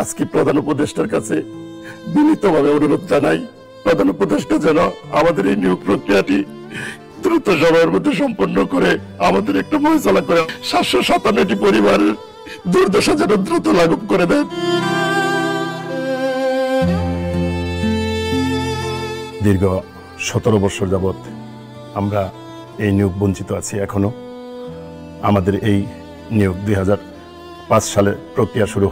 আজকে প্রধান উপদেষ্টার কাছে বিনীতভাবে অনুরোধ জানাই, প্রধান উপদেষ্টা যেন আমাদের এই নিয়োগ প্রক্রিয়াটি দ্রুত সময়ের মধ্যে সম্পন্ন করে আমাদের একটা ফয়সালা করে 757টি পরিবারের দুর্দশা যেন দ্রুত লাঘব করে দেন। দীর্ঘ 17 বছর যাবৎ আমরা এই নিয়োগ বঞ্চিত আছি। এখনো আমাদের এই নিয়োগ 2005 সালে প্রক্রিয়া শুরু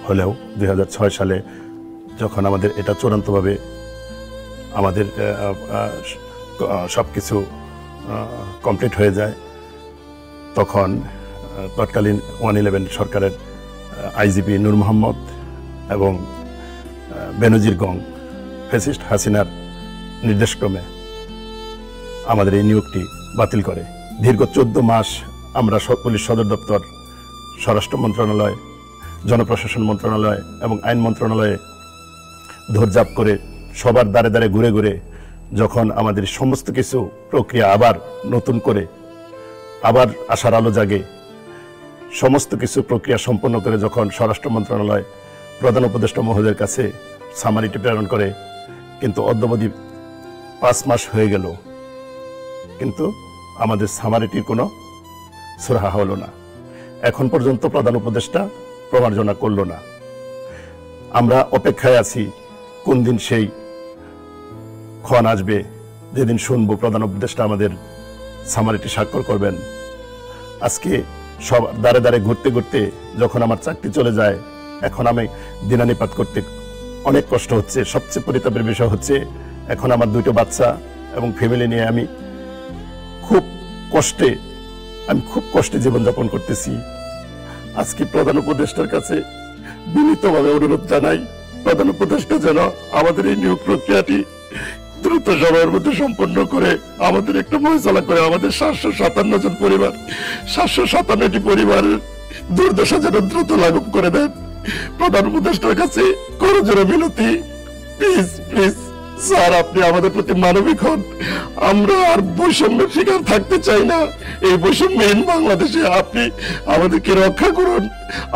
হলেও 2006 সালে যখন আমাদের এটা চূড়ান্তভাবে আমাদের সবকিছু কমপ্লিট হয়ে যায়, তখন তৎকালীন 111 সরকারের আইজিপি নূর মোহাম্মদ এবং বেনজির গং ফ্যাসিস্ট হাসিনার নির্দেশক্রমে আমাদের এই নিয়োগটি বাতিল করে। দীর্ঘ 14 মাস আমরা পুলিশ সদর দপ্তর, স্বরাষ্ট্র মন্ত্রণালয়, জনপ্রশাসন মন্ত্রণালয় এবং আইন মন্ত্রণালয়ে ধৈর্যাপ করে সবার দ্বারে দ্বারে ঘুরে ঘুরে যখন আমাদের সমস্ত কিছু প্রক্রিয়া আবার নতুন করে আবার আশার আলো জাগে, সমস্ত কিছু প্রক্রিয়া সম্পন্ন করে যখন স্বরাষ্ট্র মন্ত্রণালয় প্রধান উপদেষ্টা মহোদয়ের কাছে সামারিটি প্রেরণ করে, কিন্তু অদ্যাবধি 5 মাস হয়ে গেল, কিন্তু আমাদের সামারিটির কোনো সুরাহা হলো না। এখন পর্যন্ত প্রধান উপদেষ্টা প্রমার্জনা করল না। আমরা অপেক্ষায় আছি কোন দিন সেই ক্ষণ আসবে যেদিন শুনবো প্রধান উপদেষ্টা আমাদের সামারিটি স্বাক্ষর করবেন। আজকে সব দ্বারে দ্বারে ঘুরতে ঘুরতে যখন আমার চাকরি চলে যায়, এখন আমি দিনানিপাত করতে অনেক কষ্ট হচ্ছে। সবচেয়ে পরিতাপের বিষয় হচ্ছে এখন আমার 2টো বাচ্চা এবং ফ্যামিলি নিয়ে আমি খুব কষ্টে জীবনযাপন করতেছি। আজকে প্রধান উপদেষ্টার কাছে বিনীতভাবে অনুরোধ জানাই, প্রধান উপদেষ্টা যেন আমাদের এই নিয়োগ প্রক্রিয়াটি দ্রুত সময়ের মধ্যে সম্পন্ন করে আমাদের একটা ফয়সালা করে আমাদের 757 জন পরিবার, 757টি পরিবারের দুর্দশা যেন দ্রুত লাঘব করে দেন। প্রধান উপদেষ্টার কাছে করজোড়ে বিনতি, প্লিজ প্লিজ স্যার, আপনি আমাদের প্রতি মানবিক হন। আমরা আর বৈষম্যের শিকার থাকতে চাই না। এই বৈষম্যহীন বাংলাদেশে আপনি আমাদেরকে রক্ষা করুন,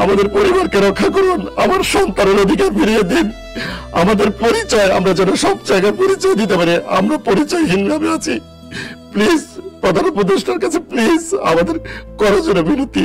আমাদের পরিবারকে রক্ষা করুন, আমার সন্তানের অধিকার ফিরিয়ে দিন। আমাদের পরিচয় আমরা যেন সব জায়গায় পরিচয় দিতে পারি, আমরা পরিচয়হীন ভাবে আছি। প্লিজ প্রধান উপদেষ্টার কাছে প্লিজ আমাদের করজোড়ে বিনতি।